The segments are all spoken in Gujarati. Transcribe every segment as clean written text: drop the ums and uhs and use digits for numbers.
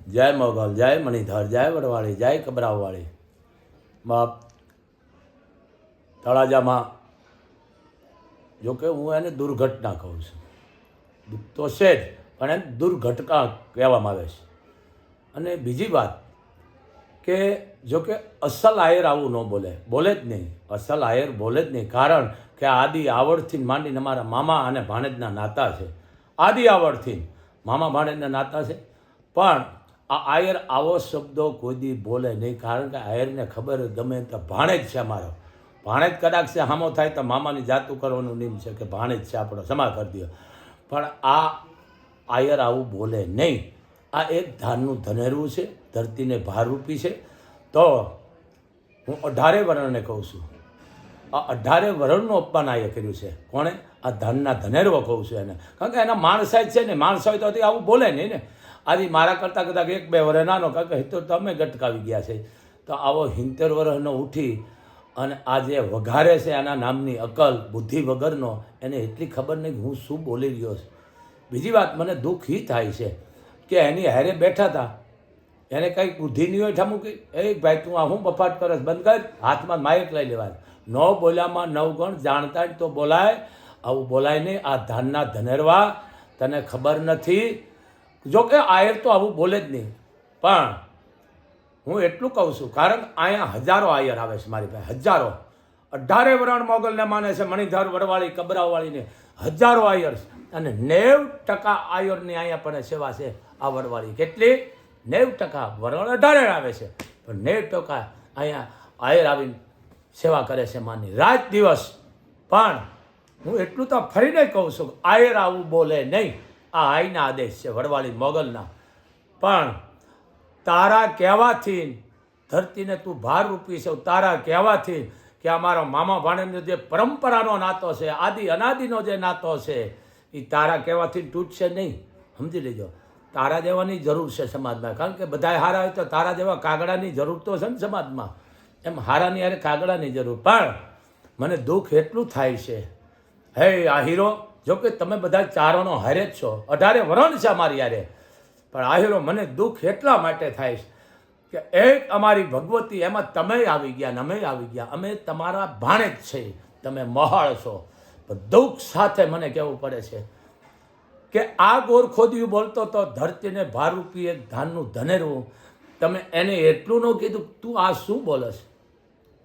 જય મોગલ, જય મણિધર, જય વડવાળી, જય કબરાવવાળી. બાપ તળાજામાં જોકે હું એને દુર્ઘટના કહું છું. દુઃખ તો છે જ, પણ એને દુર્ઘટના કહેવામાં આવે છે. અને બીજી વાત કે જોકે અસલ આયર આવું ન બોલે જ નહીં. અસલ આયર બોલે જ નહીં, કારણ કે આદિ આવડથી માંડીને અમારા મામા અને ભાણેજના નાતા છે. આદિ આવડથી મામા ભાણેજના નાતા છે. પણ આ આયર આવો શબ્દો કોઈ દી બોલે નહીં, કારણ કે આયરને ખબર ગમે તો ભાણેજ છે અમારો. ભાણેજ કદાચ છે હામો થાય તો મામાની જાતું કરવાનું નિયમ છે કે ભાણેજ છે આપણો, ક્ષમા કરી દો. પણ આ આયર આવું બોલે નહીં. આ એક ધાનનું ધનેરવું છે, ધરતીને ભારરૂપી છે. તો હું 18 વર્ણને કહું છું, આ 18 વર્ણનું અપમાન આયે કર્યું છે. કોણે? આ ધાનના ધનેરવો કહું છું એને, કારણ કે એના માણસાઈ છે ને, માણસ હોય તો આવું બોલે નહીં ને. આજે મારા કરતાં કદાચ 1-2 વર્ષ નાનો, કારણ કે તો તમે ગટકાવી ગયા છે. તો આવો 70 વર્ષનો ઉઠી અને આ જે વઘારે છે એના નામની અકલ બુદ્ધિ વગરનો, એને એટલી ખબર નહીં હું શું બોલી રહ્યો છું. બીજી વાત, મને દુઃખ એ થાય છે કે એની હારે બેઠા હતા, એને કંઈક બુદ્ધિ નહીં હોય ઠામુકી, એ ભાઈ તું આ હું બફાટ કરસ, બંધ કર, હાથમાં માયક લઈ લેવાય. ન બોલ્યામાં 9 ગણ, જાણતા જ તો બોલાય, આવું બોલાય નહીં. આ ધાનના ધનેરવા, તને ખબર નથી. જોકે આયર તો આવું બોલે જ નહીં, પણ હું એટલું કહું છું, કારણ અહીંયા હજારો આયર આવે છે મારી પાસે, હજારો. 18 વરણ મોગલને માને છે, મણિધર, વડવાળી, કબરાવવાળીને હજારો આયર છે. અને 90% આયરની અહીંયા પણ સેવા છે આ વડવાળી. કેટલી? 90%. વરણ 18 આવે છે, પણ 90% અહીંયા આયર આવીને સેવા કરે છે માની રાત દિવસ. પણ હું એટલું તો ફરીને કહું છું, આયર આવું બોલે નહીં. આ આઈના આદેશ છે વડવાળી મોગલના. પણ તારા કહેવાથી ધરતીને તું ભાર રૂપી છે, તારા કહેવાથી કે અમારો મામા ભાણેજનો જે પરંપરાનો નાતો છે, આદિ અનાદિનો જે નાતો છે, એ તારા કહેવાથી તૂટશે નહીં. સમજી લેજો, તારા જેવાની જરૂર છે સમાજમાં, કારણ કે બધાય હારા હોય તો તારા જેવા કાગડાની જરૂર તો છે ને સમાજમાં. એમ હારાની યારે કાગડાની જરૂર. પણ મને દુઃખ એટલું થાય છે, હે આ હીરો, જોકે તમે બધા ચારોનો હારે જ છો, 18 વરણ છે અમારી યારે, પણ આ હીરો મને દુઃખ એટલા માટે થાય છે કે એક અમારી ભગવતી, એમાં તમે આવી ગયા ને અમે આવી ગયા, અમે તમારા ભાણેજ છે, તમે મહાળ છો. પણ દુઃખ સાથે મને કહેવું પડે છે કે આ ગોરખોદિયું બોલતો તો ધરતીને ભારરૂપી એક ધાનનું ધનેરવું, તમે એને એટલું ન કીધું તું આ શું બોલે છે.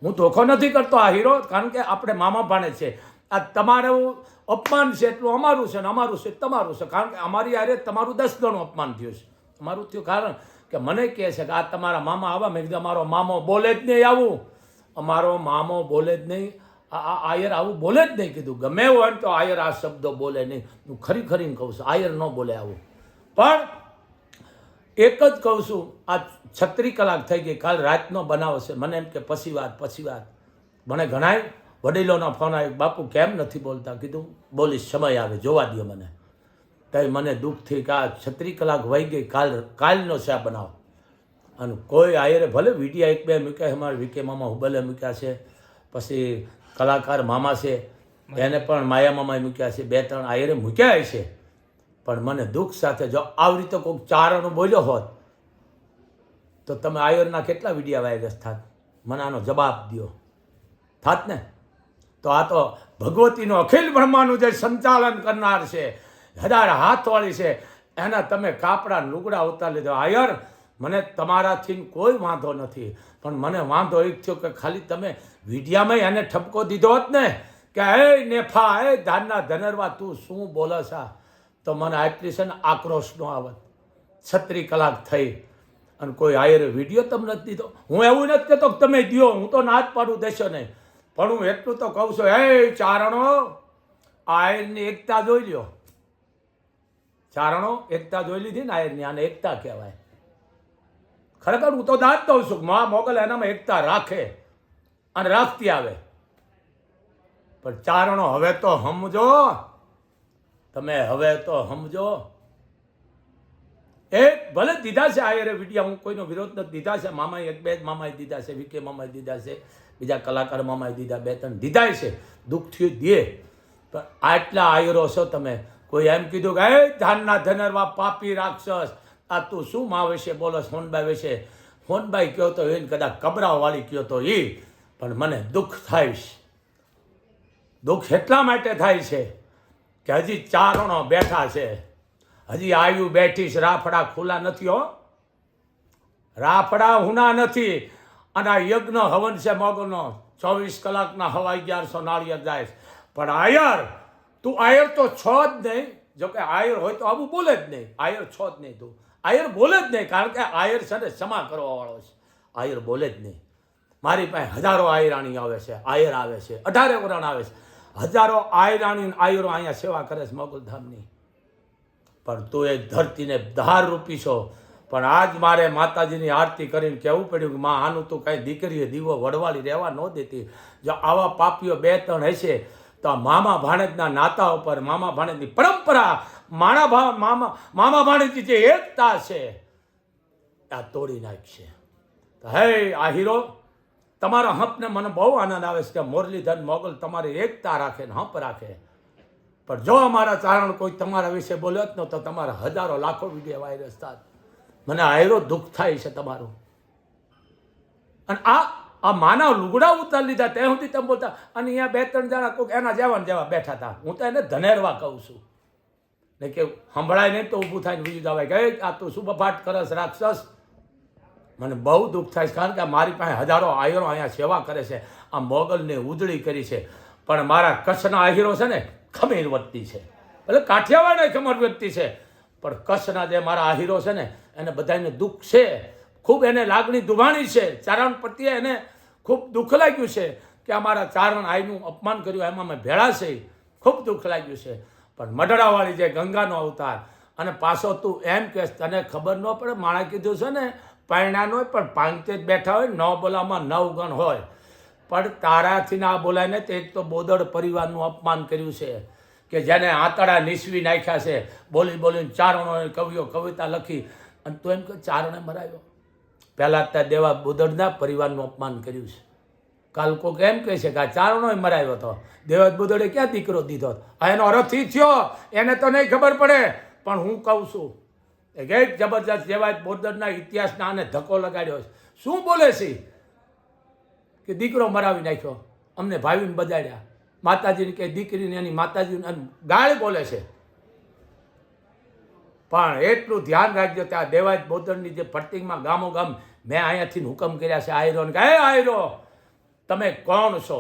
હું ધોખો નથી કરતો આ હીરો, કારણ કે આપણે મામા ભાણેજ છે. આ તમારું અપમાન છે એટલું અમારું છે, ને અમારું છે તમારું છે, કારણ કે અમારી યારે તમારું 10 ગણું અપમાન થયું છે. અમારું થયું કારણ કે મને કહે છે કે આ તમારા મામા આવા. મેં કીધું અમારો મામો બોલે જ નહીં આવું, અમારો મામો બોલે જ નહીં, આ આયર આવું બોલે જ નહીં. કીધું ગમે હોય તો આયર આ શબ્દો બોલે નહીં. હું ખરી કહું છું, આયર ન બોલે આવું. પણ એક જ કહું છું, આ 36 કલાક થઈ ગઈ, કાલ રાતનો બનાવ છે. મને એમ કે પછી વાત. મને ઘણાય વડીલોનો ફોન આવ્યો, બાપુ કેમ નથી બોલતા? કીધું બોલીશ, સમય આવે જોવા દો મને. તો મને દુઃખથી કે આ 36 કલાક વહી ગઈ, કાલનો છે આ બનાવ. અને કોઈ આયરે ભલે વિડીયા 1-2 મૂક્યા, અમારે વીકે મામા હુબલે મૂક્યા છે, પછી કલાકાર મામા છે એને પણ માયા મામાએ મૂક્યા છે, 2-3 આયરે મૂક્યા છે. પણ મને દુઃખ સાથે, જો આવી રીતે કોઈક ચારણો બોલ્યો હોત તો તમે આયરના કેટલા વિડીયા વાયરસ થાત? મને આનો જવાબ દો. થાત ને? તો આ તો ભગવતીનો અખિલ બ્રહ્માંડનું જે સંચાલન કરનાર છે, 1000 હાથવાળી છે, એના તમે કાપડા લુગડા ઉતારી લીધો. આયર, મને તમારાથી કોઈ વાંધો નથી, પણ મને વાંધો એ થયો કે ખાલી તમે વિડીયામાં એને ઠપકો દીધો હોત ને કે હે નેફા, હે ધાનના ધનેરવા, તું શું બોલસ આ, તો મને આટલી છે ને આક્રોશ ન આવત. 36 કલાક થઈ અને કોઈ આયરે વિડીયો તમને નથી દીધો. હું એવું નથી કહેતો કે તમે દો, હું તો ના જ પાડું, દેશો નહીં. પણ હું એટલું તો કહું છું, હે ચારણો, આયરની એકતા જોઈ લ્યો. ચારણો એકતા જોઈ લીધી ને આયરની, આને એકતા કહેવાય. ખરેખર હું તો દાદ દઉં છું, મા મોગલ એનામાં એકતા રાખે અને રાખતી આવે. પણ ચારણો હવે તો સમજો, તમે હવે તો સમજો. એક ભલે દીધા છે આયરે વિડીયા, હું કોઈનો વિરોધ નથી, દીધા છે મામાએ, 1-2 મામાએ દીધા છે, વીકે મામાએ દીધા છે, બીજા કલાકાર મામાએ દીધા, 2-3 દીધા છે. દુઃખ થયું દે. પણ આટલા આયરો છો તમે, કોઈ એમ કીધું કે હે ધાનના ધનેરવા પાપી રાક્ષસ, આ તું શું મા વિશે બોલો સોનબાઈ વિશે? સોનબાઈ કહો તો એને કદાચ કબરાવાળી કહો તો એ, પણ મને દુઃખ થાય છે. દુઃખ એટલા માટે થાય છે કે હજી ચારણો બેઠા છે, હજી આયુ બેઠી છે, રાફડા ખુલ્લા નથી હો, રાફડા હુના નથી. અને આ યજ્ઞ હવન છે મોગલનો, 24 કલાકના હવા 1100 નાળિયેર જાય છે. પણ આયર, તું આયર તો છો જ નહીં. જો કે આયર હોય તો આવું બોલે જ નહીં, આયર છો જ નહીં, તું આયર બોલે જ નહીં. કારણ કે આયર છે ને ક્ષમા કરવા વાળો છે, આયર બોલે જ નહીં. મારી પાસે હજારો આયરાણી આવે છે, આયર આવે છે, 18 વરણ આવે છે, હજારો આયરાણી આયરો અહીંયા સેવા કરે છે મોગલધામની. પણ તું એ ધરતીને ધાર રૂપી છો. પણ આજ મારે માતાજીની આરતી કરીને કહેવું પડ્યું કે માં આનું તું કાંઈ દીકરીએ દીવો વડવાળી રહેવા ન દેતી. જો આવા પાપીઓ 2-3 હશે તો મામા ભાણેજના નાતા ઉપર, મામા ભાણેજની પરંપરા, મામા ભાણેજની જે એકતા છે આ તોડી નાખશે. તો હે આ હીરો, તમારા હંપને મને બહુ આનંદ આવે છે કે મુરલીધર મોગલ તમારી એકતા રાખે ને હંપ રાખે. પણ જો અમારા ચારણ કોઈ તમારા વિશે બોલ્યો જ ન તો તમારા હજારો લાખો વિડીયો વાયરસ થાત. મને આયરો દુઃખ થાય છે તમારું. અને આ માનવ લુગડા ઉતારી લીધા ત્યાં સુધી તમે બોલતા. અને અહીંયા 2-3 જણા કોઈક એના જેવા બેઠા હતા. હું તો એને ધનેરવા કહું છું ને કે સંભળાય નહીં તો ઊભું થાય ને બીજું જવાય કે આ તું શું બફાટ કરસ રાક્ષસ. મને બહુ દુઃખ થાય છે કારણ કે મારી પાસે હજારો આયરો અહીંયા સેવા કરે છે, આ મોગલને ઉજળી કરી છે. પણ મારા કચ્છના આહીરો છે ને ખમીર વર્તી છે, એટલે કાઠિયાવાડ ખમર વ્યક્તિ છે. પણ કચ્છના જે મારા આહીરો છે ને એને બધાને દુઃખ છે, ખૂબ એને લાગણી દુભાણી છે. ચારણ પ્રત્યે એને ખૂબ દુઃખ લાગ્યું છે કે અમારા ચારણ આઈનું અપમાન કર્યું, એમાં અમે ભેળા છે, ખૂબ દુઃખ લાગ્યું છે. પણ મઢડાવાળી જે ગંગાનો અવતાર, અને પાછો તું એમ કે તને ખબર ન પડે, માણા કીધું છે ને પાયણાનો હોય પણ પાંચે જ બેઠા હોય, 9 બોલામાં 9 ગણ હોય. પણ તારાથી ના બોલાય ને તે એક તો બોદડ પરિવારનું અપમાન કર્યું છે કે જેને આંતડા નીસવી નાખ્યા છે, બોલી બોલીને ચારણોએ કવિઓ કવિતા લખી. અને તું એમ કે ચારણે મરાયો. પહેલાં ત્યાં દેવા બોદડના પરિવારનું અપમાન કર્યું છે. કાલ કોક એમ કહે છે કે આ ચારણોએ મરાયો હતો, દેવા બોદડે ક્યાં દીકરો દીધો? એનો અરથી થયો એને તો નહીં ખબર પડે. પણ હું કહું છું એક જબરજસ્ત દેવાય બોદડના ઇતિહાસના આને ધક્કો લગાડ્યો છે. શું બોલે છે કે દીકરો મરાવી નાખ્યો, અમને ભાવીને બજાડ્યા, માતાજીને કે દીકરીને એની માતાજીને ગાળ બોલે છે. પણ એટલું ધ્યાન રાખજો ત્યાં દેવાજ બોદડની જે ફરતિંગમાં ગામો ગામ મેં અહીંયાથી હુકમ કર્યા છે આયરોને કે હે આયરો તમે કોણ છો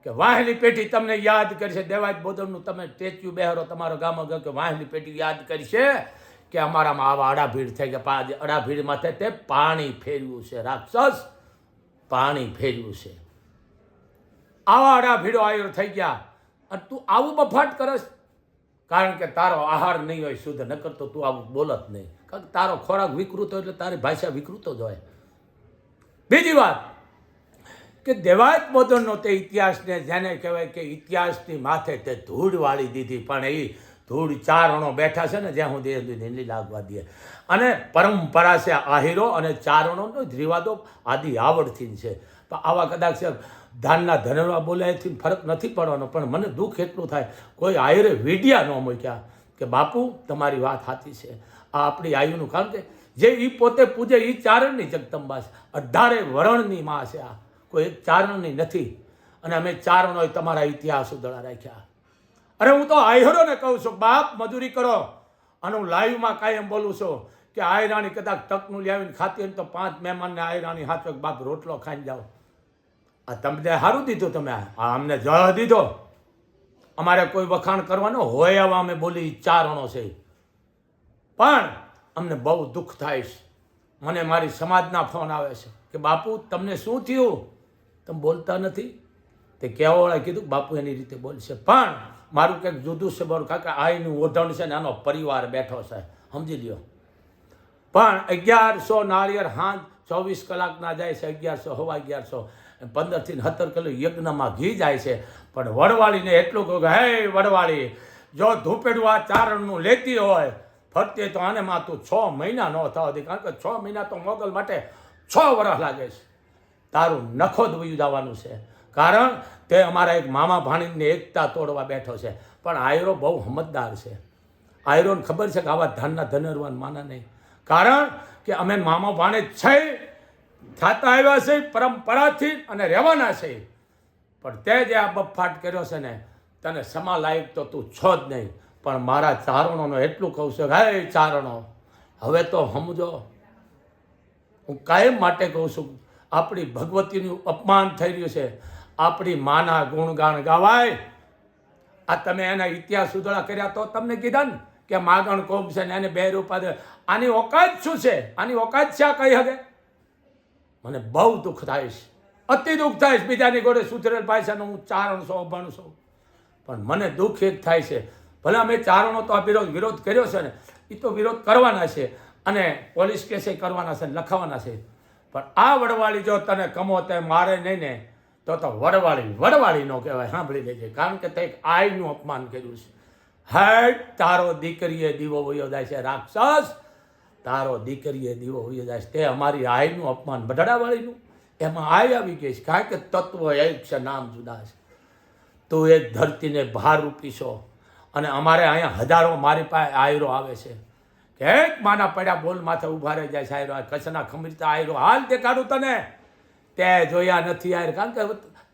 કે વાહલી પેઢી તમને યાદ કરશે. દેવાજ બોદડનું તમે સ્ટેચ્યુ બેહરો તમારો ગામો ગામ કે વાહલી પેઢી યાદ કરશે કે અમારામાં આવા અડાભીડ થઈ ગયા. અડાભીડમાં તે પાણી ફેરવ્યું છે, રાક્ષસ પાણી ફેરવ્યું છે. આવા અડાભીડો આયરો થઈ ગયા અને તું આવું બફાટ કરસ. કારણ કે તારો આહાર નહીં હોય શુદ્ધ, ન કરતો તું આવું બોલત નહીં. કારણ કે તારો ખોરાક વિકૃત હોય એટલે તારી ભાષા વિકૃત જ હોય. બીજી વાત કે દેવાજ બોદડનો તે ઇતિહાસને જેને કહેવાય કે ઇતિહાસની માથે તે ધૂળ વાળી દીધી. પણ એ ધૂળ ચારણો બેઠા છે ને જ્યાં સુધી નહીં લાગવા દે. અને પરંપરા છે આહીરો અને ચારણોનો જ રિવાદો આદિ આવડથી છે. પણ આવા કદાચ ધાનના ધનવા બોલાયથી ફરક નથી પડવાનો. પણ મને દુઃખ એટલું થાય કોઈ આયરે વીડિયા ન મૂક્યા કે બાપુ તમારી વાત સાચી છે, આ આપણી આયુનું. કારણ કે જે એ પોતે પૂજે એ ચારણની જગદંબા છે, 18 વરણની માં છે. આ કોઈ એક ચારણની નથી. અને અમે ચારણોએ તમારા ઇતિહાસ ઉદળા રાખ્યા. અરે હું તો આયરોને કહું છું બાપ મજૂરી કરો. અને હું લાઈવમાં કાયમ બોલું છું કે આયરાણી કદાચ તકનું લાવીને ખાતી હોય તો 5 મહેમાનને આયરાણી હાથો બાપ રોટલો ખાઈને જાઓ. આ તમને સારું દીધું, તમે આ અમને જળ દીધો. અમારે કોઈ વખાણ કરવાનો હોય એવા અમે બોલી ચારણો છે. પણ અમને બહુ દુઃખ થાય છે. મને મારી સમાજના ફોન આવે છે કે બાપુ તમને શું થયું, તમે બોલતા નથી. તે કહેવાવાળાએ કીધું બાપુ એની રીતે બોલશે. પણ મારું કંઈક જુદું છે બોલ, કાકા આઈનું ઓઢણ છે ને આનો પરિવાર બેઠો છે, સમજી લ્યો. પણ 1100 નાળિયેર હાંજ 24 કલાકના જાય છે, 1100 હવા 1100 15 થી 17 કિલો યજ્ઞમાં ઘી જાય છે. પણ વડવાળીને એટલું કહું કે હે વડવાળી, જો ધૂપેડું આ ચારણનું લેતી હોય ફરતી તો આને માં તું 6 મહિના ન થવા દે. કારણ કે 6 મહિના તો મોગલ માટે 6 વર્ષ લાગે છે. તારું નખો જ વયું જવાનું છે. કારણ તે અમારા એક મામા ભાણીની એકતા તોડવા બેઠો છે. પણ આયરો બહુ સમજદાર છે. આયરોને ખબર છે કે આવા ધાનના ધનરવાન માના નહીં. કારણ કે અમે મામા ભાણે છે, થતા આવ્યા છે પરંપરાથી અને રહેવાના છે. પણ તે જે આ બફાટ કર્યો છે ને, તને સમા લાયક તો તું છો જ નહીં. પણ મારા ચારણોનો એટલું કહું છું, હે ચારણો, હવે તો સમજો. હું કાયમ માટે કહું છું, આપણી ભગવતીનું અપમાન થઈ રહ્યું છે. આપણી માના ગુણગાન ગાવાય. આ તમે એના ઇતિહાસ ઉધળા કર્યા તો તમને કીધા ને કે માગણ કોમ છે ને એને 2 રૂપિયા દે. આની ઓકાત શું છે? આની ઓકાત છે આ કહી શકે? મને બહુ દુઃખ થાય છે, અતિ દુઃખ થાય છે. બીજાની ગોળે સુધરેલ ભાષાનો હું ચારણ છું, અભણ છું, પણ મને દુઃખ એક થાય છે. ભલે અમે ચારણો તો આ વિરોધ કર્યો છે ને, એ તો વિરોધ કરવાના છે અને પોલીસ કેસે કરવાના છે, લખાવાના છે. પણ આ વડવાળી જો તને કમો તે મારે નહીં ને, તો વડવાળી નો કહેવાય. સાંભળી લેજે, કારણ કે તે એક આઈનું અપમાન કર્યું છે. હેડ, તારો દીકરીએ દીવો વયો જાય છે રાક્ષસ, તારો દીકરીએ દીવો વયો જાય છે. તે અમારી આઈનું અપમાન, બઢડાવાળીનું, એમાં આઈ આવી ગઈ છે. કારણ કે તત્વ એક છે, નામ જુદા છે. તું એક ધરતીને ભાર રૂપી છો અને અમારે અહીંયા હજારો મારી પાસે આયરો આવે છે કે એક માના પડ્યા બોલ માથે ઊભા રહી જાય છે. આયરો કચ્છના ખમીરતા આયરો હાલ દેખાડું તને, તે જોયા નથી આયર. કારણ કે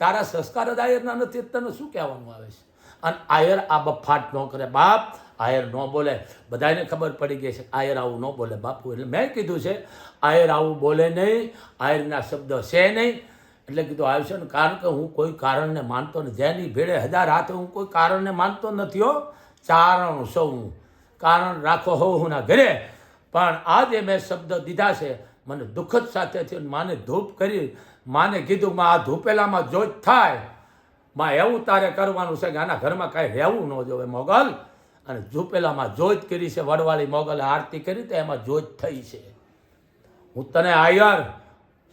તારા સંસ્કાર જ આયરના નથી, તને શું કહેવાનું આવે છે? અને આયર આ બફાટ ન કરે બાપ, આયર ન બોલે. બધાને ખબર પડી ગઈ છે આયર આવું ન બોલે બાપુ. એટલે મેં કીધું છે આયર આવું બોલે નહીં, આયરના શબ્દ છે નહીં. એટલે કીધું આવશે ને, કારણ કે હું કોઈ કારણને માનતો નથી. જેની ભેળે 1000 હાથે હું કોઈ કારણને માનતો નથી હો. ચારણ સૌ હું, કારણ રાખો હોઉં હું ના ઘરે. પણ આ જે મેં શબ્દ દીધા છે, મને દુઃખદ સાથે થયું. માને ધૂપ કરી, માને કીધું માં આ ધૂપેલામાં જોત થાય, માં એવું તારે કરવાનું છે કે આના ઘરમાં કાંઈ રહેવું ન જોવે મોગલ. અને ધૂપેલામાં જોત કરી છે વડવાળી મોગલે, આરતી કરી તો એમાં જોત થઈ છે. હું તને આયર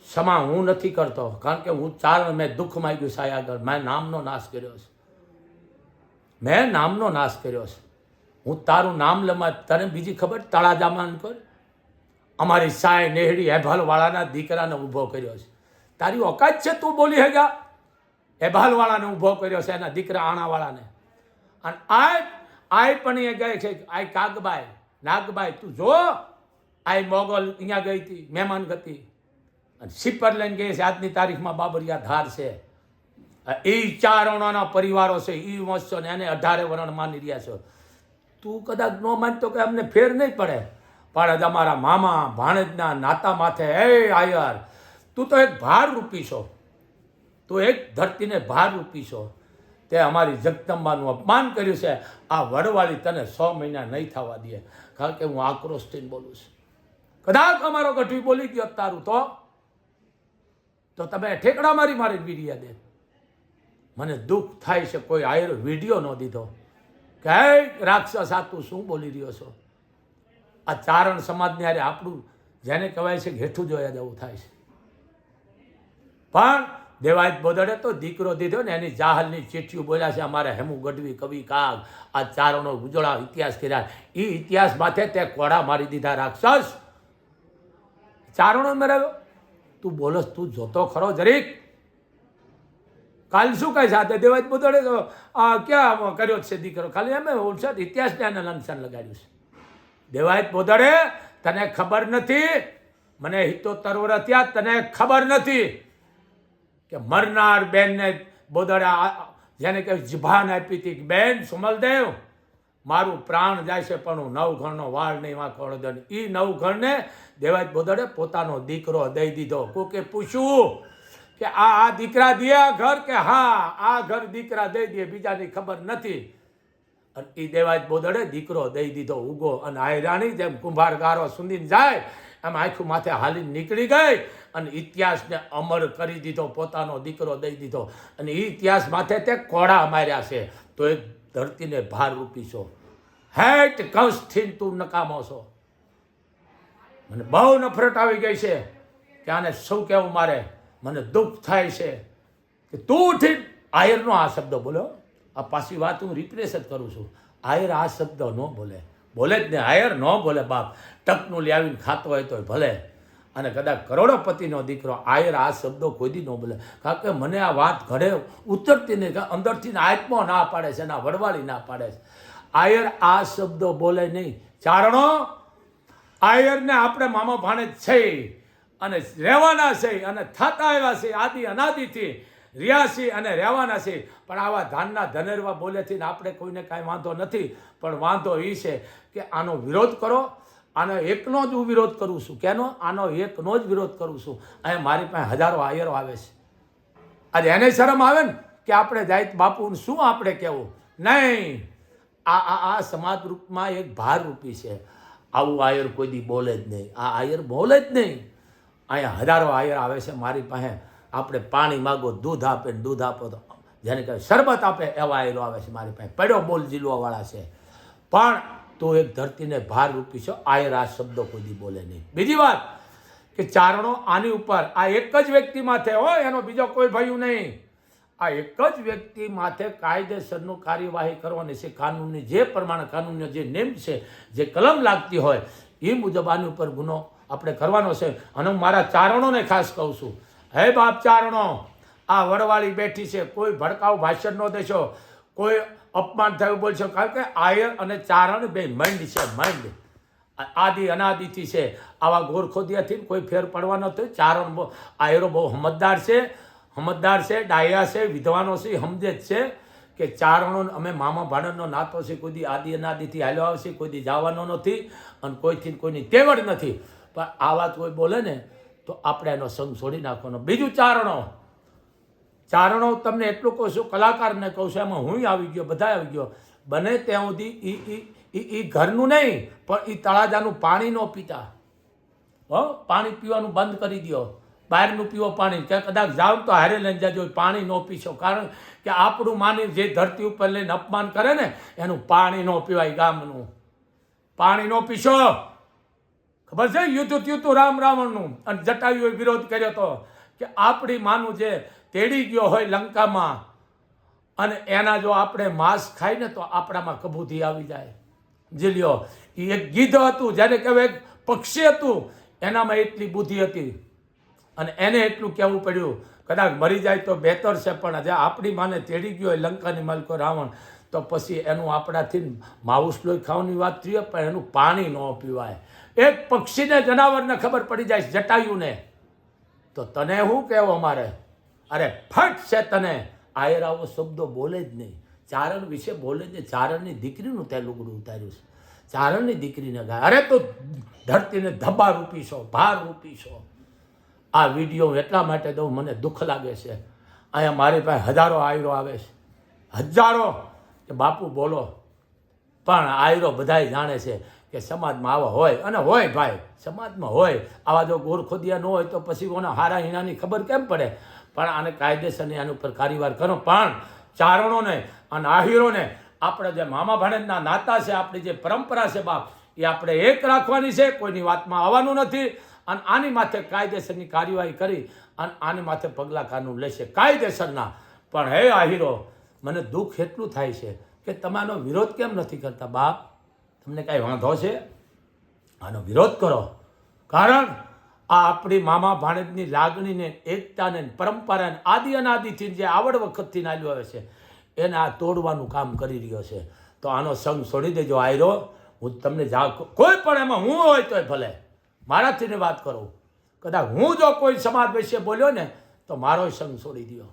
ક્ષમા હું નથી કરતો, કારણ કે હું ચારણ મેં દુઃખ માગ્યું છે આગળ. મેં નામનો નાશ કર્યો છે, મેં નામનો નાશ કર્યો છે. હું તારું નામ લમા, તને બીજી ખબર? તળાજામાં કર અમારી સાય નેહડી એભાલવાળાના દીકરાને ઊભો કર્યો છે. તારી ઓકાત છે તું બોલી હગા? એભાલવાળાને ઊભો કર્યો છે, એના દીકરા આણાવાળાને. અને આય પણ એ ગઈ છે, આય કાગબાઈ નાગબાઈ, તું જો આય મોગલ અહીંયા ગઈ હતી મહેમાન ગતિ, અને સિપર લઈને ગઈ છે. આજની તારીખમાં બાબરિયા ધાર છે. એ ચારણોના પરિવારો છે, એ વંશો ને એને 18 વરણ માની રહ્યા છો. તું કદાચ ન માનતો કે અમને ફેર નહીં પડે, પણ અમારા મામા ભાણેજના નાતા માથે હે આયર, તું તો એક ભાર રૂપી છો, તું એક ધરતીને ભાર રૂપી છો. તે અમારી જગદંબાનું અપમાન કર્યું છે. આ વડવાળી તને 100 મહિના નહીં થવા દે, કારણ કે હું આક્રોશથી બોલું છું. કદાચ અમારો ગઢવી બોલી ગયો તારું તો તમે ઠેકડા મારી વીડિયા દે. મને દુઃખ થાય છે કોઈ આયર વિડીયો ન દીધો કે રાક્ષસ આ તું શું બોલી રહ્યો છો. આ ચારણ સમાજને યારે આપણું જેને કહેવાય છે ઘેઠું જોયા જવું થાય છે. પણ દેવાયત બોદડે તો દીકરો દીધો ને, એની જાહલની ચિઠ્ઠીઓ બોલ્યા છે અમારે હેમુ ગઢવી કવિ કાગ આ ચારણો ઉજળા ઇતિહાસ કર્યા. એ ઇતિહાસ માથે તે કોડા મારી દીધા રાક્ષસ. ચારણો મેળવ્યો તું બોલસ, તું જોતો ખરો જરીક. કાલ શું કહે છે આ દેવાયત બોદડે તો આ ક્યાં કર્યો છે દીકરો? ખાલી એમ ઓળખાત ઇતિહાસને એને લંચન લગાડ્યું છે. દેવાયત બોદડે તને ખબર નથી, મને 77 વર્ષ થયા, તને ખબર નથી કે મરનાર બેનને બોદડા જેને કહે જીભાન આપી હતી કે બેન સુમલદેવ મારું પ્રાણ જાય છે પણ હું 9 ઘરનો વાળ નહીં વાંકોળ દઉં. એ 9 ઘરને દેવાયત બોદડે પોતાનો દીકરો દઈ દીધો. કોકે પૂછ્યું કે આ દીકરા દે ઘર કે હા આ ઘર દીકરા દઈ દે, બીજાની ખબર નથી. અને એ દેવાયત બોદડે દીકરો દઈ દીધો ઉગો. અને આયરાણી જેમ કુંભાર ગારો સુંદીને જાય એમ આખું માથે હાલી નીકળી ગઈ અને ઇતિહાસને અમર કરી દીધો. પોતાનો દીકરો દઈ દીધો અને એ ઇતિહાસ માથે તે કોડા માર્યા છે. તો એ ધરતીને ભાર રૂપી છો. હેટ કંસથી તું નકામો છો. મને બહુ નફરત આવી ગઈ છે કે આને શું કહેવું મારે. મને દુઃખ થાય છે કે તું ઉઠી આયરનો આ શબ્દ બોલો. આ પાછી વાત હું રિપ્લેસ જ કરું છું. આયર આ શબ્દ ન બોલે, બોલે જ ને. આયર ન બોલે બાપ. ટકનું લાવીને ખાતો હોય તો ભલે, અને કદાચ કરોડોપતિનો દીકરો આયર આ શબ્દો કોઈ દી ન બોલે. કારણ કે મને આ વાત ઘડે ઉતરતી નહીં, અંદરથી આત્મા ના પાડે છે, ના વડવાળી ના પાડે છે. આયર આ શબ્દો બોલે નહીં. ચારણો આયરને આપણે મામા ભાણે છે અને રહેવાના છે અને થતા આવ્યા છે આદિ અનાદિથી રહ્યા છે અને રહેવાના છે. પણ આવા ધાનના ધનેરવા બોલેથી આપણે કોઈને કાંઈ વાંધો નથી. પણ વાંધો એ છે કે આનો વિરોધ કરો. આનો એકનો જ હું વિરોધ કરું છું. કેનો? આનો એકનો જ વિરોધ કરું છું. અહીંયા મારી પાસે હજારો આયરો આવે છે. આજે એને શરમ આવે ને કે આપણે જાય બાપુને શું આપણે કહેવું? નહીં, આ સમાજ રૂપમાં એક ભાર રૂપી છે. આવું આયર કોઈ દી બોલે જ નહીં. આ આયર બોલે જ નહીં. અહીંયા હજારો આયર આવે છે મારી પાસે. આપણે પાણી માગો, દૂધ આપે ને દૂધ આપો તો જેને કહે શરબત આપે એવા આયરો આવે છે મારી પાસે. પડ્યો બોલ જીલવાવાળા છે. પણ તું એક ધરતીને ભાર રૂપી છો. આયર આ શબ્દો કોઈ દી બોલે નહીં. બીજી વાત કે ચારણો આની ઉપર આ એક જ વ્યક્તિ માથે હોય, એનો બીજો કોઈ ભયું નહીં. આ એક જ વ્યક્તિ માથે કાયદેસરનું કાર્યવાહી કરવાની છે. કાનૂનની જે પ્રમાણે કાનૂનનો જે નિયમ છે, જે કલમ લાગતી હોય એ મુજબ આની ઉપર ગુનો આપણે કરવાનો છે. અને હું મારા ચારણોને ખાસ કહું છું, હે બાપ ચારણો, આ વડવાળી બેઠી છે, કોઈ ભડકાવ ભાષણ ન દેશો, કોઈ અપમાન થયું બોલશો. કારણ કે આયર અને ચારણ બે મંડ છે. મંડ આદિ અનાદિથી છે. આવા ગોરખોદિયાથી કોઈ ફેર પડવાનો નથી. ચારણ આયરો બહુ સમજદાર છે, ડાયા છે, વિદ્વાનો છે, સમજે જ છે કે ચારણો અમે મામા ભાણેજનો નાતો છે. કોઈ દી આદિ અનાદિથી હાલ્યો આવશે, કોઈ દી જવાનો નથી અને કોઈથી કોઈની તેવડ નથી. પણ આ વાત કોઈ બોલે ને તો આપણે એનો સંગ છોડી નાખવાનો. બીજું ચારણો તમને એટલું કહું છું, કલાકારને કહું છું, એમાં હું આવી ગયો, બધા આવી ગયો. બને ત્યાં સુધી એ ઘરનું નહીં પણ એ તળાજાનું પાણી ન પીતા. પાણી પીવાનું બંધ કરી દો. બહારનું પીવો પાણી. કે કદાચ જાઓ તો હારે લઈને જાજો, પાણી ન પીશો. કારણ કે આપણું માની જે ધરતી ઉપર લઈને અપમાન કરે ને એનું પાણી ન પીવાય. ગામનું પાણી ન પીશો. ખબર છે? યુદ્ધ થયું રામ રાવણનું અને જટાયુએ વિરોધ કર્યો હતો કે આપણી માનું જે તેડી ગયો હોય લંકામાં અને એના જો આપણે માંસ ખાય ને તો આપણામાં કબૂતી આવી જાય. સમજી લ્યો. એ એક ગીધ હતું, જેને કહેવાય એક પક્ષી હતું, એનામાં એટલી બુદ્ધિ હતી અને એને એટલું કહેવું પડ્યું કદાચ મરી જાય તો બહેતર છે. પણ જે આપણી માને તેડી ગયો હોય લંકાની માલકો રાવણ, તો પછી એનું આપણાથી માઉસ લોહી ખાવાની વાત થઈ, પણ એનું પાણી ન પીવાય. એક પક્ષીને જનાવરને ખબર પડી જાય જટાયુને, તો તને શું કહેવું અમારે? અરે ફટ છે તને. આયર આવો શબ્દો બોલે જ નહીં. ચારણ વિશે બોલે જ નહીં. ચારણની દીકરીનું તે લુગડું ઉતાર્યું છે. ચારણની દીકરીને ગાય. અરે તો ધરતીને ધબ્બા રૂપીશો, ભાર રૂપીશો. આ વિડીયો એટલા માટે દઉં, મને દુઃખ લાગે છે. અહીંયા મારી પાસે હજારો આયરો આવે છે, હજારો કે બાપુ બોલો. પણ આયરો બધાય જાણે છે કે સમાજમાં આવા હોય અને હોય ભાઈ, સમાજમાં હોય. આવા જો ગોરખોદિયા ન હોય તો પછી કોના હારા હીણાની ખબર કેમ પડે? પણ આને કાયદેસરની આની ઉપર કાર્યવાહી કરો. પણ ચારણોને અને આહિરોને આપણે જે મામા ભાણેજના નાતા છે, આપણી જે પરંપરા છે બાપ, એ આપણે એક રાખવાની છે. કોઈની વાતમાં આવવાનું નથી. અને આની માથે કાયદેસરની કાર્યવાહી કરી અને આની માથે પગલાં કાનૂન લેશે કાયદેસરના. પણ હે આહિરો, મને દુઃખ એટલું થાય છે કે તમે આનો વિરોધ કેમ નથી કરતા બાપ? તમને કાંઈ વાંધો છે? આનો વિરોધ કરો. કારણ આ આપણી મામા ભાણેજની લાગણીને, એકતાને, પરંપરાને આદિ અનાદિથી જે આવડ વખતથી નાલ્યું આવે છે એને આ તોડવાનું કામ કરી રહ્યો છે. તો આનો સંગ છોડી દેજો આયરો. હું તમને કોઈ પણ એમાં હું હોય તોય ભલે મારાથી વાત કરું. કદાચ હું જો કોઈ સમાજ વિશે બોલ્યો ને તો મારો સંગ છોડી દો.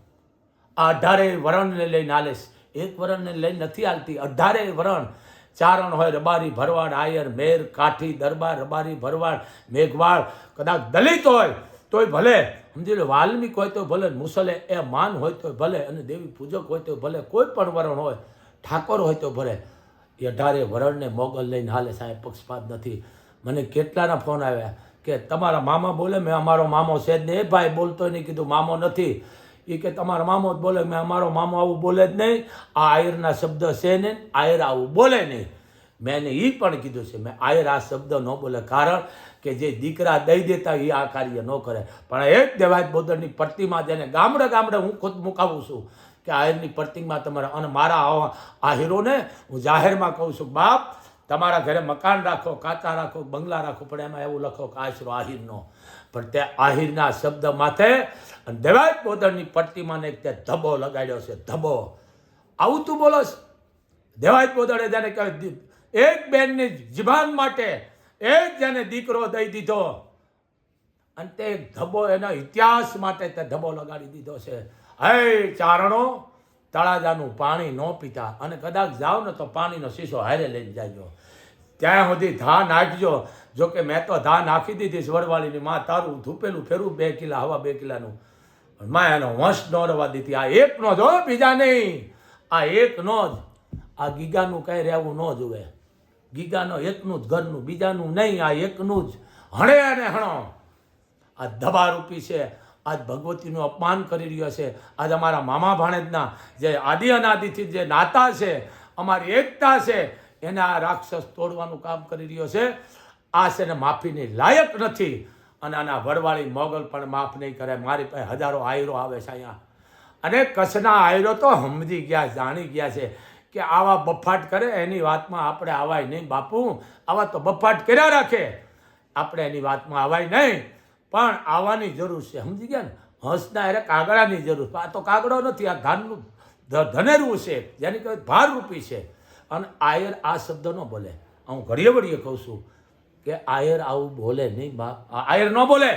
આ 18 વરણને લઈને હાલેશ. એક વરણને લઈને નથી હાલતી. 18 વરણ. ચારણ હોય, રબારી, ભરવાડ, આયર, મેર, કાઠી, દરબાર, રબારી, ભરવાડ, મેઘવાળ, કદાચ દલિત હોય તોય ભલે, સમજી લો, વાલ્મિક હોય તો ભલે, મુસલે એ માન હોય તો ભલે, અને દેવી પૂજક હોય તો ભલે, કોઈ પણ વરણ હોય, ઠાકોર હોય તો ભલે. એ 18 વરણને મોગલ લઈને હાલે. સાહેબ પક્ષપાત નથી. મને કેટલાના ફોન આવ્યા કે તમારા મામા બોલે, મેં અમારો મામો છે જ નહીં. એ ભાઈ બોલતો નહીં. કીધું મામો નથી. એ કે તમારા મામો જ બોલે. મેં અમારો મામો આવું બોલે જ નહીં. આ આયરના શબ્દ છે ને, આયર આવું બોલે નહીં. મેં એને એ પણ કીધું છે, મેં આયર આ શબ્દ ન બોલે. કારણ કે જે દીકરા દઈ દેતા એ આ કાર્ય ન કરે. પણ એક દેવાયત બોદરની પ્રતિમા જેને ગામડે ગામડે હું ખુદ મુકાવું છું કે આયરની પ્રતિમા તમારે. અને મારા આ હીરોને હું જાહેરમાં કહું છું, બાપ તમારા ઘરે મકાન રાખો, કાચા રાખો, બંગલા રાખો, પણ એમાં એવું લખો કે આશરો આહિરનો. પણ તે આહિરના શબ્દ માથે દેવાયત બોદરની પ્રતિમાને તે ધબ્બો લગાડ્યો છે. ધબ્બો. આવું તું બોલો. દેવાયત બોદરે જેને કહે એક બેનની જીભાન માટે એ જ જેને દીકરો દઈ દીધો અને તે ધબ્બો એના ઇતિહાસ માટે તે ધબ્બો લગાડી દીધો છે. હે ચારણો, તળાજાનું પાણી ન પીતા, અને કદાચ જાઓ ને તો પાણીનો શીશો હારે લઈને જાયજો. ત્યાં સુધી ધા નાખજો. જો કે મેં તો ધા નાખી દીધી વડવાળીની માં, તારું ધૂપેલું ફેરવું 2 કિલા હવા 2 કિલાનું, માં એનો વંશ ન રવા દીધી. આ એકનો જ હો, બીજા નહીં. આ એકનો જ. આ ગીગાનું કંઈ રહેવું ન જોવે. ગીગાનો એકનું જ ઘરનું, બીજાનું નહીં. આ એકનું જ હણે અને હણો. આ ધબારૂપી છે. આજ ભગવતીનું અપમાન કરી રહ્યો છે. આજ અમારા મામા ભાણેજના જે આદિ અનાદિથી જે નાતા છે, અમારી એકતા છે, એને આ રાક્ષસ તોડવાનું કામ કરી રહ્યો છે. આ છે ને માફીની લાયક નથી. અને આના વડવાળી મોગલ પણ માફ નહીં કરે. મારી પાસે હજારો આયરો આવે છે અહીંયા, અને કચ્છના આયરો તો સમજી ગયા, જાણી ગયા છે કે આવા બફાટ કરે એની વાતમાં આપણે આવાય નહીં. બાપુ, આવા તો બફાટ કર્યા રાખે, આપણે એની વાતમાં આવાય નહીં. પણ આવવાની જરૂર છે, સમજી ગયા ને? હંસના અરે કાગડાની જરૂર. આ તો કાગડો નથી, આ ધાનનું ધનેરવું છે, જેની કહેવાય ભારરૂપી છે. અને આયર આ શબ્દ ન બોલે. હું ઘડીએ વળીએ કહું છું કે આયર આવું બોલે નહીં બાપ. આયર ન બોલે.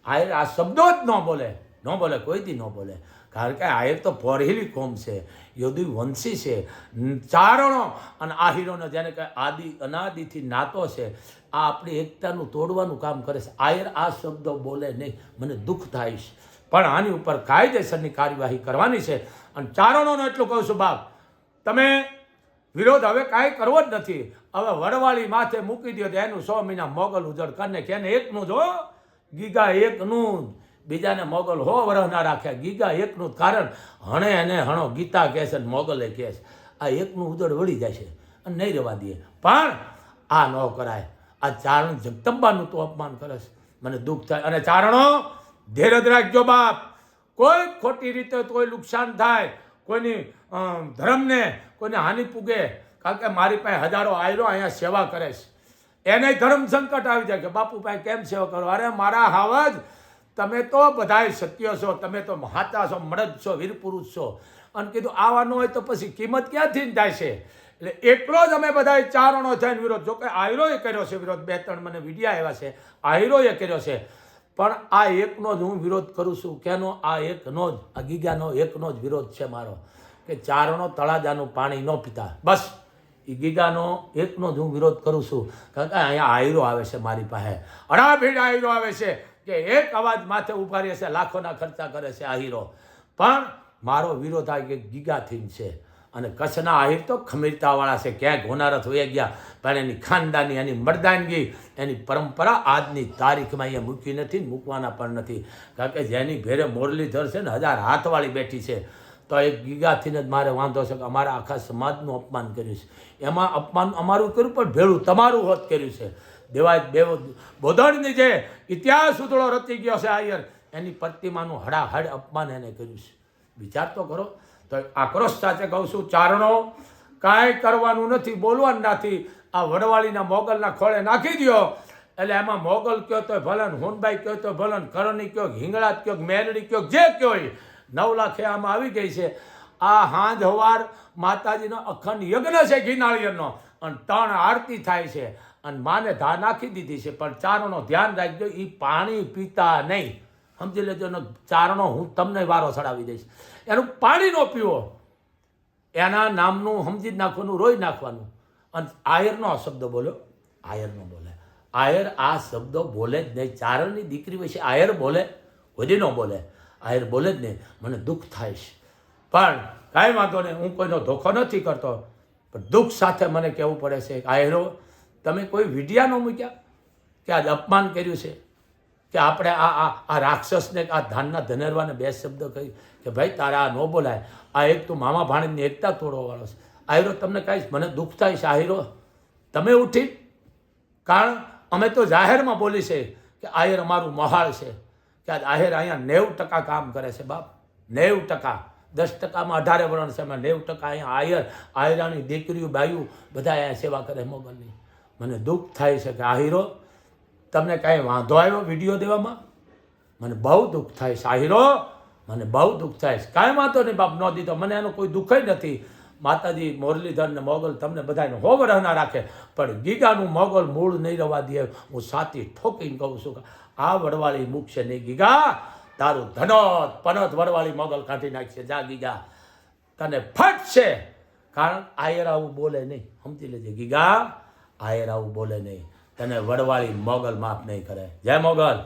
આયર આ શબ્દો જ ન બોલે. ન બોલે, કોઈ દી ન બોલે. કારણ કે આયર તો પઢેલી કોમ છે, યોધી વંશી છે, ચારણો અને આહિરોનો જેને કહે આદિ અનાદિથી નાતો છે. આ આપણી એકતાનું તોડવાનું કામ કરે છે. આયર આ શબ્દો બોલે નહીં. મને દુઃખ થાય છે, પણ આની ઉપર કાયદેસરની કાર્યવાહી કરવાની છે. અને ચારણોનો એટલું કહું છું બાપ, તમે વિરોધ હવે કાંઈ કરવો જ નથી. હવે વડવાળી માથે મૂકી દો તો એનું 100 મહિના મોગલ ઉજળ કરીને કે એને એકનું જ હો. ગીગા એકનું જ. બીજાને મોગલ હો વરહ ના રાખ્યા. ગીગા એકનું જ. કારણ હણે એને હણો ગીતા કહે છે, મોગલે કહે છે. આ એકનું ઉજળ વળી જાય છે અને નહીં રહેવા દે. પણ આ ન કરાય. આ ચારણ જગદંબાનું તો અપમાન કરે છે. મને દુઃખ થાય. અને ચારણો, ધીરજ રાખજો બાપ. કોઈ ખોટી રીતે કોઈ નુકસાન થાય, કોઈની ધર્મને કોઈને હાનિ પૂગે. કારણ કે મારી પાસે હજારો આયરો અહીંયા સેવા કરે છે. એને ધર્મ સંકટ આવી જાય કે બાપુ પાસે કેમ સેવા કરો? અરે મારા હાવજ, તમે તો બધાય સત્ય છો, તમે તો મહાતા છો, મળદ છો, વીર પુરુષ છો. અને કીધું આવવાનું હોય તો પછી કિંમત ક્યાંથી જાય છે? એટલે એટલો જ અમે બધા ચારણો થઈને વિરોધ. જો કે આયરોએ કર્યો છે વિરોધ, 2-3 મને વિડીયા આવ્યા છે, આયરોએ કર્યો છે. પણ આ એકનો જ હું વિરોધ કરું છું. કેનો? આ એકનો જ, આ ગીગાનો એકનો જ વિરોધ છે મારો, કે ચારણો તળાજાનું પાણી ન પીતા. બસ એ ગીગાનો એકનો જ હું વિરોધ કરું છું. કારણ કે અહીંયા આયરો આવે છે મારી પાસે, અડાભીડ આયરો આવે છે, કે એક અવાજ માથે ઉભા રહે છે, લાખોના ખર્ચા કરે છે આહીરો. પણ મારો વિરોધ આ કે ગીગાથી છે. અને કચ્છના આહિર તો ખમીરતાવાળા છે, ક્યાંય હોનારત હોઈ ગયા, પણ એની ખાનદાની, એની મર્દાનગી, એની પરંપરા આજની તારીખમાં અહીંયા મૂકી નથી, મૂકવાના પણ નથી. કારણ કે જેની ભેરે મુરલીધર છે ને 1000 હાથવાળી બેઠી છે, તો એ ગીગાથીને જ મારે વાંધો છે કે અમારા આખા સમાજનું અપમાન કર્યું છે. એમાં અપમાન અમારું કર્યું, પણ ભેળું તમારું હોત કર્યું છે. દેવાય બોધણની જે ઇતિહાસ ઉતળો રચી ગયો છે આયર, એની પ્રતિમાનું હડાહડ અપમાન એને કર્યું છે. વિચાર તો કરો. તો આક્રોશ સાથે કહું છું, ચારણો કાંઈ કરવાનું નથી, બોલવાનું નથી. આ વડવાળીના મોગલના ખોળે નાખી દો. એટલે એમાં મોગલ કયો તો ભલન, હોનબાઈ કયો તો ભલન, કરણી કયો, હિંગળાજ કયો, મેરડી કયો, જે કયો 9 લાખ આમાં આવી ગઈ છે. આ હાંજ હવાર માતાજીનો અખંડ યજ્ઞ છે ગિનાળિયરનો, અને 3 આરતી થાય છે, અને માને ધા નાખી દીધી છે. પણ ચારણો ધ્યાન રાખજો, એ પાણી પીતા નહીં. સમજી લેજો ને ચારણો, હું તમને વારો ચડાવી દઈશ. એનું પાણી ન પીવો, એના નામનું સમજી જ નાખવાનું, રોઈ નાખવાનું. અને આયરનો આ શબ્દ બોલ્યો, આયર ન બોલે. આયર આ શબ્દો બોલે જ નહીં. ચારણની દીકરી વિશે આયર બોલે? કોઈ ન બોલે. આયર બોલે જ નહીં. મને દુઃખ થાય છે, પણ કાંઈ વાંધો નહીં, હું કોઈનો ધોખો નથી કરતો. પણ દુઃખ સાથે મને કહેવું પડે છે, આયરો તમે કોઈ વિડિયા ન મૂક્યા કે આજ અપમાન કર્યું છે, કે આપણે આ રાક્ષસને, આ ધાનના ધનેરવાને 2 શબ્દ કહી કે ભાઈ તારે આ ન બોલાય. આ એક તું મામા ભાણેજની એકતા તોડવાવાળો છે. આયરો તમને કહીશ, મને દુઃખ થાય છે આયરો, તમે ઉઠી. કારણ અમે તો જાહેરમાં બોલી છે કે આયર અમારું મહાળ છે, કે આજ આયર અહીંયા 90% કામ કરે છે બાપ. 90%. 10%માં 18 વર્ણ છે, એમાં 90% અહીંયા આયર, આયરાની દીકરીઓ, બાયું બધા અહીંયા સેવા કરે મોગલની. મને દુઃખ થાય છે કે આહીરો, તમને કાંઈ વાંધો આવ્યો વિડીયો દેવામાં? મને બહુ દુઃખ થાય છે આહીરો, મને બહુ દુઃખ થાય છે. કાંઈ વાંધો નહીં બાપ, ન દીધો, મને એનો કોઈ દુઃખ જ નથી. માતાજી મુરલીધર ને મોગલ તમને બધાને હોવરના રાખે, પણ ગીગાનું મોગલ મૂળ નહીં રવા દે. હું સાથી ઠોકીને કહું છું કે આ વડવાળી મૂકશે નહીં ગીગા, તારું ધનોત પનોત વડવાળી મોગલ કાઢી નાખશે. જા ગીગા, તને ફટશે. કારણ આયર આવું બોલે નહીં, સમજી લેજે ગીગા, આયર આવું બોલે નહીં, તને વડવાળી મોગલ માફ નહીં કરે. જય મોગલ.